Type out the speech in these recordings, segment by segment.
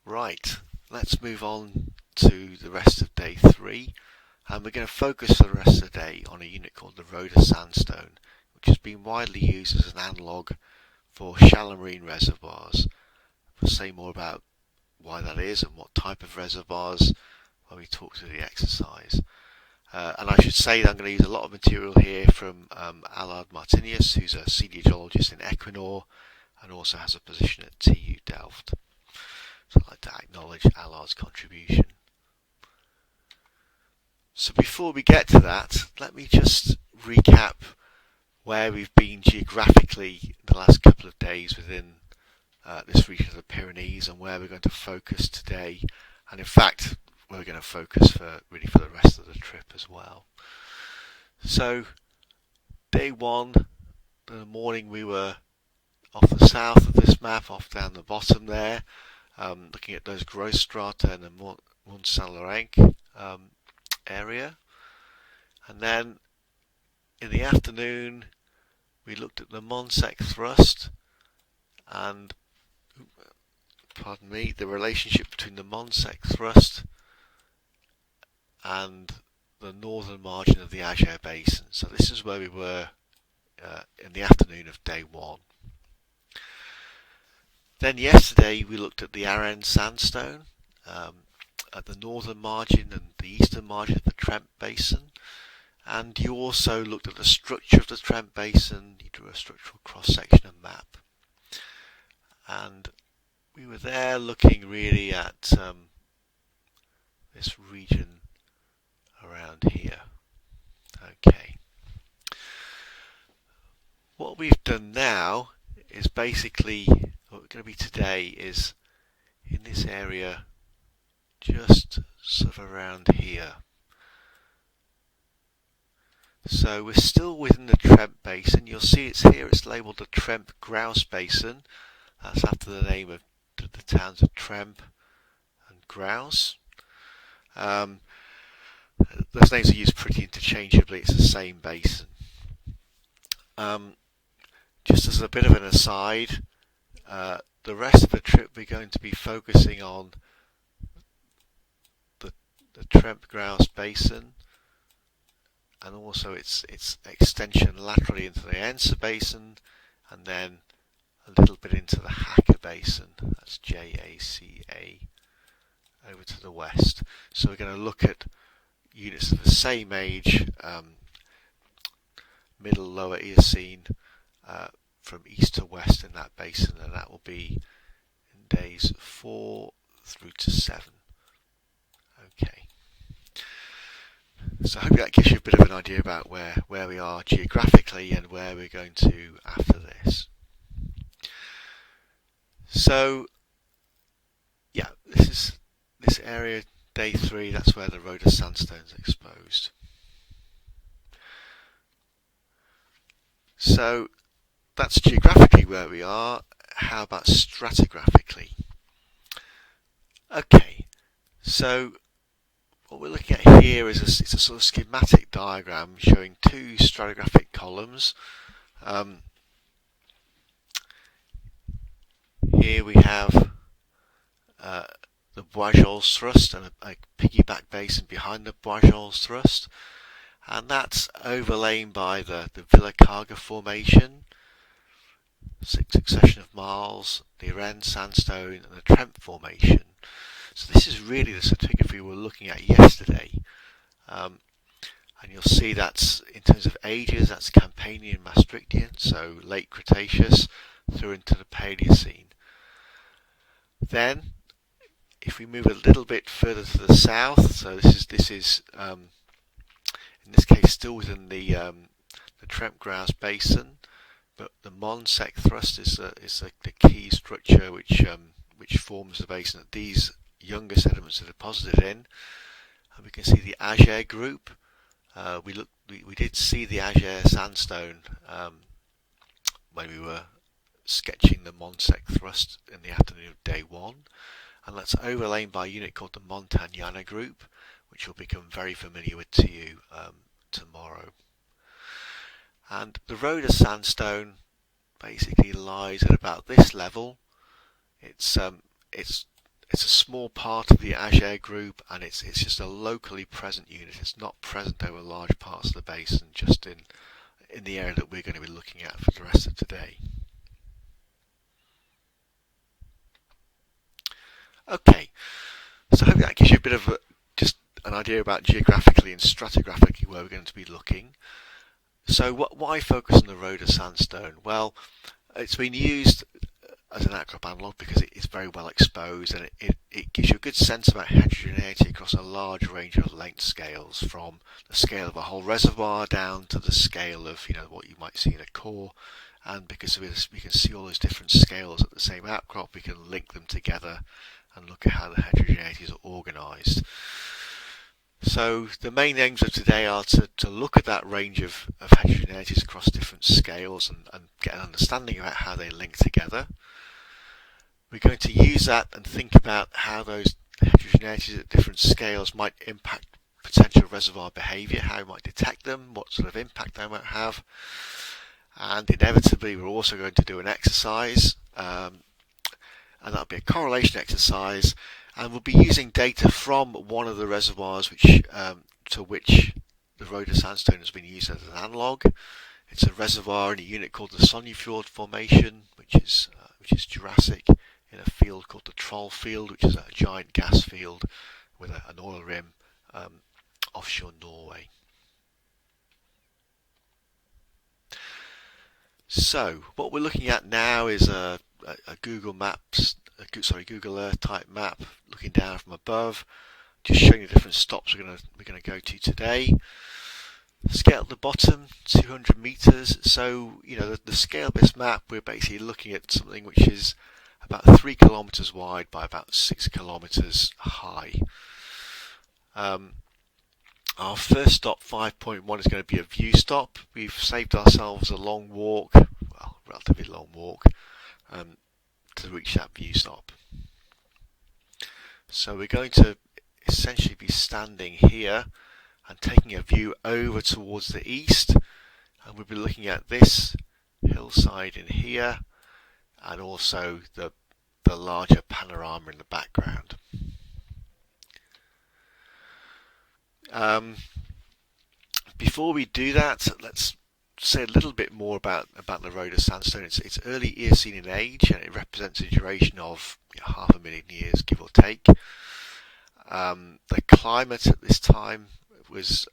Right, let's move on to the rest of day 3, and we're going to focus for the rest of the day on a unit called the Roda Sandstone, which has been widely used as an analogue for shallow marine reservoirs. We'll say more about why that is and what type of reservoirs when we talk through the exercise. And I should say that I'm going to use a lot of material here from Allard Martinius, who's a senior geologist in Equinor and also has a position at TU Delft. So I'd like to acknowledge Allard's contribution. So before we get to that, let me just recap where we've been geographically the last couple of days within this region of the Pyrenees and where we're going to focus today, and in fact we're going to focus for the rest of the trip as well. So day 1, in the morning we were off the south of this map, off down the bottom there, looking at those growth strata in the Mont Saint-Laurent area, and then in the afternoon we looked at the Monsec thrust and the relationship between the Monsec thrust and the northern margin of the Ager Basin. So this is where we were in the afternoon of day 1. Then yesterday we looked at the Roda Sandstone at the northern margin and the eastern margin of the Trent Basin, and you also looked at the structure of the Trent Basin. You drew a structural cross-section and map, and we were there looking really at this region around here. Okay, what we've done now is basically what we're going to be today is in this area just sort of around here. So we're still within the Trent Basin. You'll see it's here, it's labelled the Trent Grouse Basin. That's after the name of the towns of Tremp and Grouse. Those names are used pretty interchangeably, it's the same basin. Just as a bit of an aside, the rest of the trip we're going to be focusing on the Tremp Grouse Basin and also its extension laterally into the Ense Basin, and then a little bit into the Hacker Basin, that's Jaca, over to the west. So we're going to look at units of the same age, middle lower Eocene, from east to west in that basin, and that will be in days 4 through to 7. Okay. So I hope that gives you a bit of an idea about where we are geographically and where we're going to after this. So yeah, this area, day 3, that's where the Roda Sandstone is exposed. So that's geographically where we are. How about stratigraphically? Okay, so what we're looking at here is it's a sort of schematic diagram showing 2 stratigraphic columns. Here we have the Boisjols thrust and a piggyback basin behind the Boisjols thrust, and that's overlain by the Villa-Carga formation, succession of marls, the Roda Sandstone and the Trent formation. So this is really the stratigraphy we were looking at yesterday, and you'll see that's in terms of ages, that's Campanian Maastrichtian, so late Cretaceous through into the Paleocene. Then if we move a little bit further to the south, so this is in this case still within the Trent Grouse Basin, but the Monsec thrust is the key structure which forms the basin that these younger sediments are deposited in. And we can see the Ager group. We did see the Ager sandstone when we were sketching the Monsec thrust in the afternoon of day 1, and that's overlain by a unit called the Montagnana group, which will become very familiar to you tomorrow. And the Roda Sandstone basically lies at about this level. It's it's a small part of the Ager group, and it's just a locally present unit. It's not present over large parts of the basin, just in the area that we're going to be looking at for the rest of today. Okay, so I hope that gives you a bit of just an idea about geographically and stratigraphically where we're going to be looking. So why focus on the Roda Sandstone? Well, it's been used as an outcrop analogue because it is very well exposed, and it gives you a good sense about heterogeneity across a large range of length scales, from the scale of a whole reservoir down to the scale of what you might see in a core. And because we can see all those different scales at the same outcrop, we can link them together and look at how the heterogeneity is organised. So the main aims of today are to look at that range of heterogeneities across different scales and get an understanding about how they link together. We're going to use that and think about how those heterogeneities at different scales might impact potential reservoir behaviour, how we might detect them, what sort of impact they might have. And inevitably we're also going to do an exercise, and that'll be a correlation exercise, and we'll be using data from one of the reservoirs to which the Roda Sandstone has been used as an analogue. It's a reservoir in a unit called the Sonnefjord Formation, which is Jurassic, in a field called the Troll Field, which is a giant gas field with an oil rim offshore Norway. So what we're looking at now is a Google Earth type map, looking down from above, just showing the different stops we're going to go to today. Scale at the bottom, 200 meters. So the scale of this map, we're basically looking at something which is about 3 kilometers wide by about 6 kilometers high. Our first stop, 5.1, is going to be a view stop. We've saved ourselves a long walk, well, relatively long walk, to reach that view stop. So we're going to essentially be standing here and taking a view over towards the east, and we'll be looking at this hillside in here and also the larger panorama in the background. Before we do that, let's say a little bit more about the Roda Sandstone. It's early Eocene in age, and it represents a duration of 500,000 years, give or take. The climate at this time was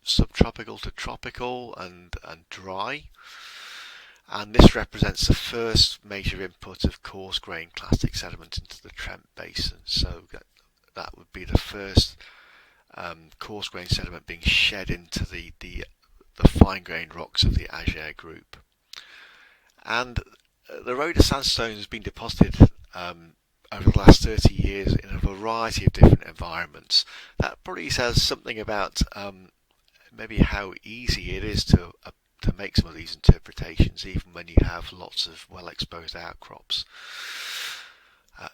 subtropical to tropical and dry, and this represents the first major input of coarse grained clastic sediment into the Trent Basin. So that would be the first coarse grained sediment being shed into the fine grained rocks of the Ager group. And the Roda Sandstone has been deposited over the last 30 years in a variety of different environments. That probably says something about maybe how easy it is to make some of these interpretations, even when you have lots of well exposed outcrops.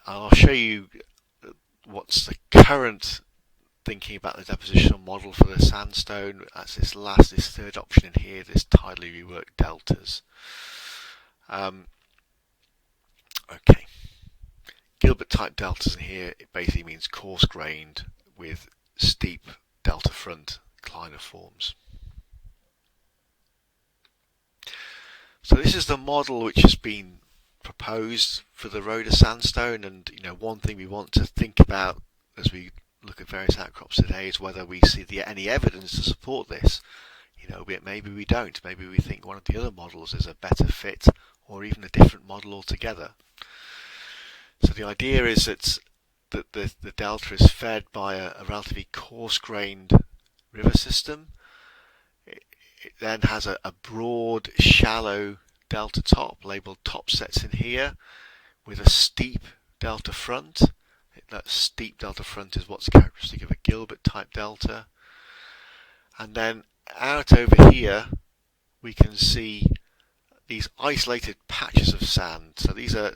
I'll show you what's the current thinking about the depositional model for the sandstone. That's this third option in here, this tidally reworked deltas. Okay, Gilbert type deltas in here, it basically means coarse grained with steep delta front cliniforms. So this is the model which has been proposed for the Roda Sandstone, and one thing we want to think about as we look at various outcrops today is whether we see any evidence to support this. Maybe we don't. Maybe we think one of the other models is a better fit, or even a different model altogether. So the idea is that the delta is fed by a relatively coarse-grained river system. It then has a broad, shallow delta top, labelled top sets in here, with a steep delta front. That steep delta front is what's characteristic of a Gilbert type delta. And then out over here we can see these isolated patches of sand. So these are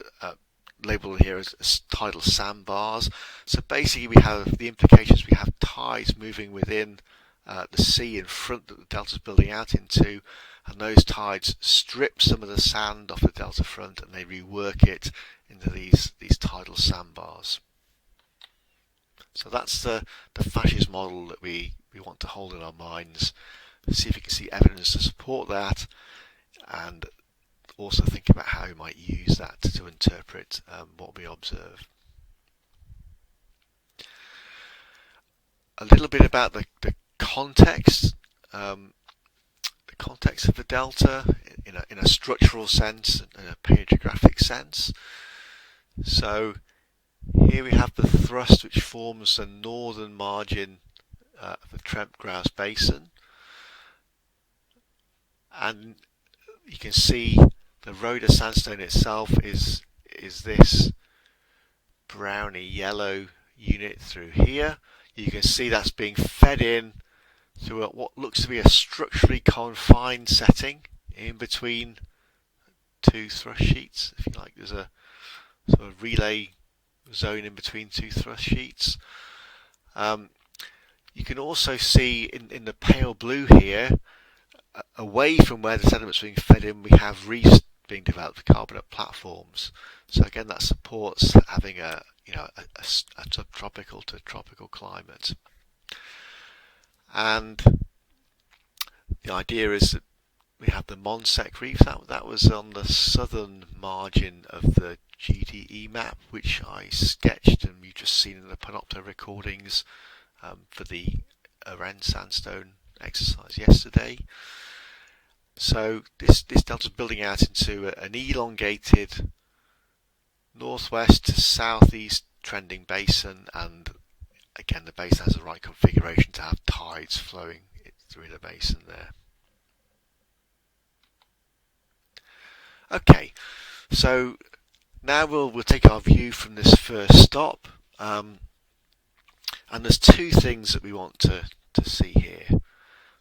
labelled here as tidal sandbars. So basically we have the implications, we have tides moving within the sea in front that the delta is building out into, and those tides strip some of the sand off the delta front and they rework it into these tidal sandbars. So that's the fascist model that we want to hold in our minds, see if we can see evidence to support that, and also think about how we might use that to interpret what we observe. A little bit about the context. The context of the delta in a structural sense and a paleographic sense. So here we have the thrust which forms the northern margin of the Trent Grouse Basin, and you can see the Roda Sandstone itself is this browny yellow unit through here. You can see that's being fed in through what looks to be a structurally confined setting in between two thrust sheets, if you like. There's a sort of relay zone in between two thrust sheets. You can also see in the pale blue here, away from where the sediment's being fed in, we have reefs being developed, carbonate platforms. So again, that supports having a subtropical to tropical climate. And the idea is that we have the Monsec Reef. That was on the southern margin of the GDE map, which I sketched and you've just seen in the Panopto recordings for the Roda Sandstone exercise yesterday. So this delta is building out into an elongated northwest to southeast trending basin, and again the basin has the right configuration to have tides flowing through the basin there. Okay, so now we'll take our view from this first stop, and there's two things that we want to see here.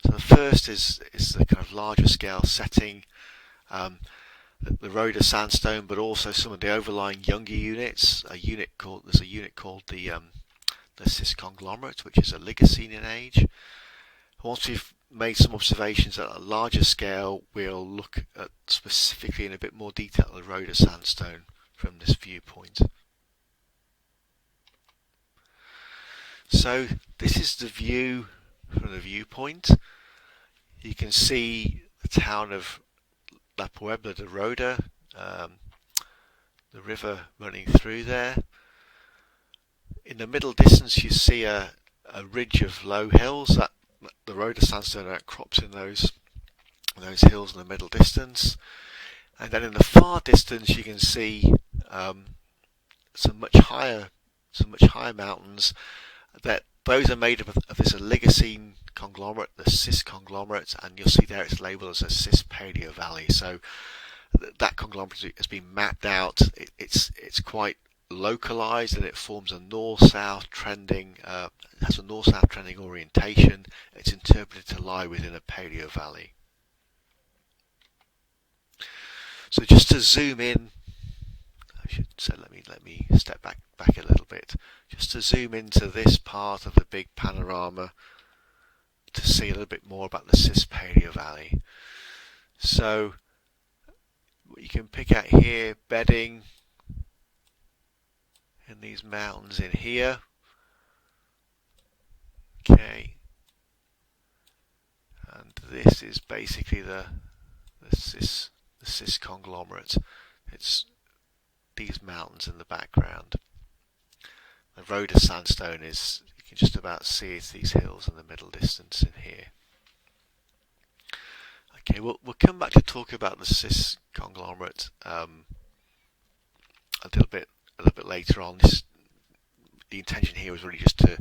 So the first is the kind of larger scale setting, the Roda Sandstone, but also some of the overlying younger units. There's a unit called the Cis conglomerate, which is a Oligocene in age. Once we've made some observations at a larger scale, we'll look at specifically in a bit more detail the Roda Sandstone from this viewpoint. So this is the view from the viewpoint. You can see the town of La Puebla de Roda, the river running through there. In the middle distance you see a ridge of low hills. That the Roda Sandstone outcrops in those hills in the middle distance. And then in the far distance you can see some much higher mountains. That those are made up of this Oligocene conglomerate, the Cis conglomerate, and you'll see there it's labelled as a Cis paleo valley. So that conglomerate has been mapped out. It's quite localized, and it forms a north-south trending. Has a north-south trending orientation. It's interpreted to lie within a paleo valley. So just to zoom in, I should say let me step back a little bit, just to zoom into this part of the big panorama to see a little bit more about the Cis paleo valley. So what you can pick out here, bedding in these mountains in here. Okay, and this is basically the Cis conglomerate. It's these mountains in the background. The Roda Sandstone is, you can just about see it's these hills in the middle distance in here. Okay, we'll come back to talk about the Cis conglomerate a little bit later on. The intention here was really just to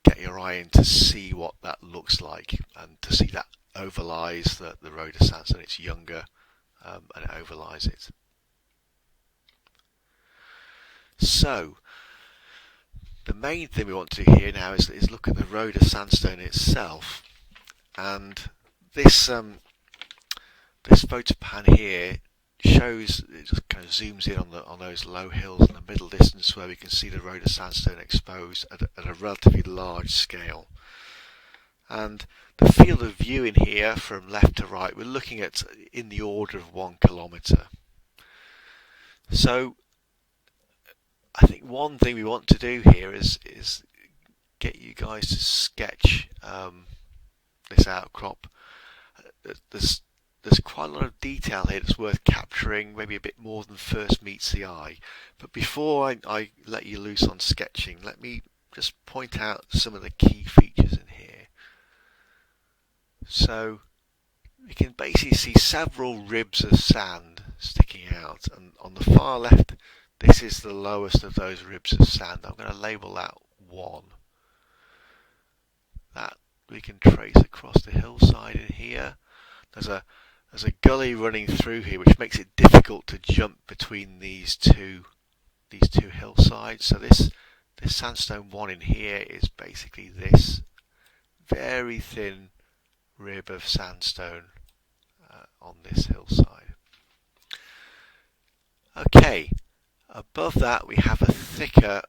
get your eye in to see what that looks like, and to see that overlies the Roda Sandstone. It's younger, and it overlies it. So the main thing we want to do here now is look at the Roda Sandstone itself, and this photo pan here shows, it just kind of zooms in on those low hills in the middle distance where we can see the Roda Sandstone exposed at a relatively large scale. And the field of view in here from left to right, we're looking at in the order of 1 kilometre. So I think one thing we want to do here is get you guys to sketch this outcrop. There's quite a lot of detail here that's worth capturing, maybe a bit more than first meets the eye. But before I let you loose on sketching, let me just point out some of the key features in here. So you can basically see several ribs of sand sticking out, and on the far left this is the lowest of those ribs of sand. I'm going to label that 1. That we can trace across the hillside in here. There's a gully running through here which makes it difficult to jump between these two hillsides. So this sandstone 1 in here is basically this very thin rib of sandstone on this hillside. Okay, above that we have a thicker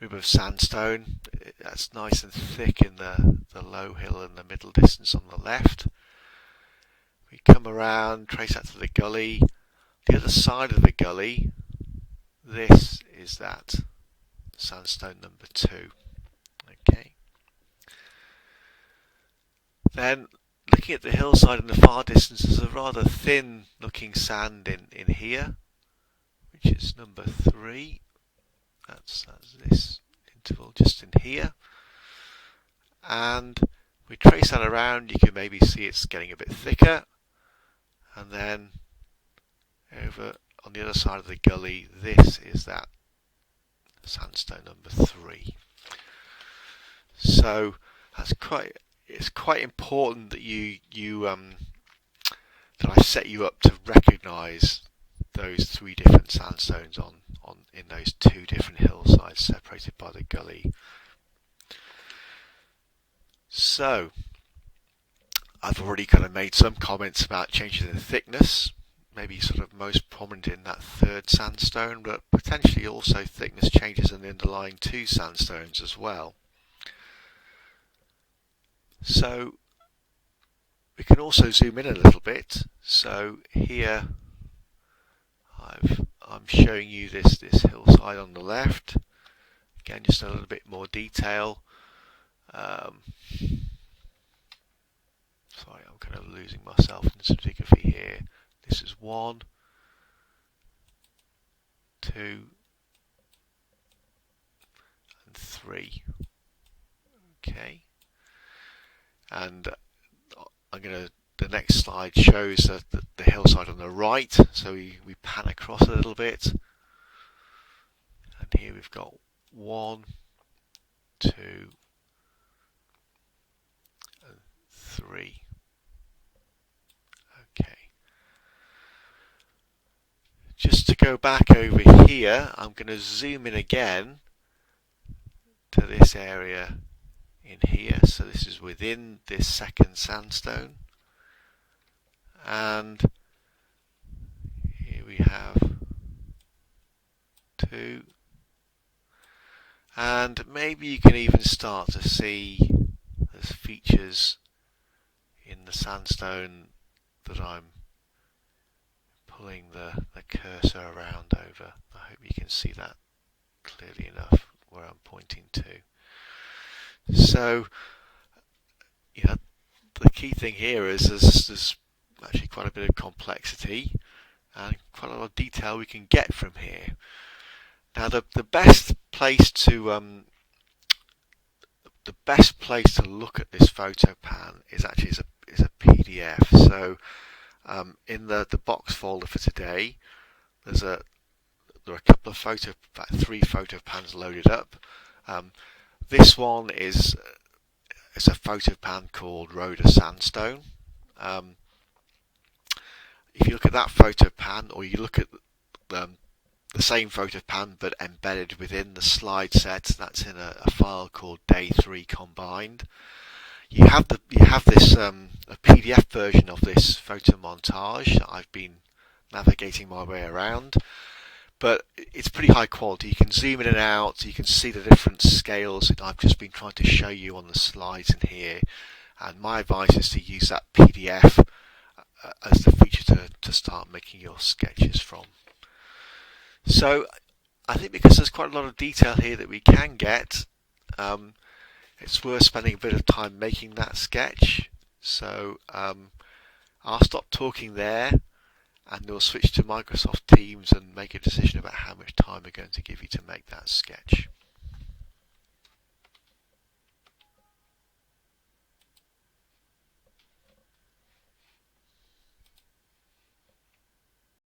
rib of sandstone. That's nice and thick in the low hill and the middle distance on the left. We come around, trace that to the gully. The other side of the gully, this is that sandstone number 2. Okay. Then looking at the hillside in the far distance, there's a rather thin looking sand in here, which is number 3. That's this interval just in here. And we trace that around, you can maybe see it's getting a bit thicker. And then over on the other side of the gully, this is that sandstone number 3. So it's quite important that that I set you up to recognise those 3 different sandstones in those 2 different hillsides separated by the gully. So I've already kind of made some comments about changes in thickness, maybe sort of most prominent in that 3rd sandstone, but potentially also thickness changes in the underlying 2 sandstones as well. So we can also zoom in a little bit. So here I'm showing you this hillside on the left. Again, just a little bit more detail. Sorry, I'm kind of losing myself in stratigraphy here. This is 1, 2, and 3. Okay. And the next slide shows the hillside on the right, so we pan across a little bit, and here we've got 1, 2, and 3. Okay. Just to go back over here, I'm going to zoom in again to this area in here. So this is within this 2nd sandstone, and here we have 2, and maybe you can even start to see there's features in the sandstone that I'm pulling the cursor around over. I hope you can see that clearly enough where I'm pointing to. So, the key thing here is there's actually quite a bit of complexity and quite a lot of detail we can get from here. Now, the best place to look at this photo pan is actually is a PDF. So, in the box folder for today, there are a couple of 3 photo pans loaded up. This one is a photo pan called Roda Sandstone. If you look at that photo pan, or you look at the same photo pan but embedded within the slide set, that's in a file called Day 3 Combined. You have this a PDF version of this photo montage that I've been navigating my way around. But it's pretty high quality. You can zoom in and out, you can see the different scales that I've just been trying to show you on the slides in here, and my advice is to use that PDF as the feature to start making your sketches from. So I think because there's quite a lot of detail here that we can get, it's worth spending a bit of time making that sketch. So I'll stop talking there and we'll switch to Microsoft Teams and make a decision about how much time we're going to give you to make that sketch.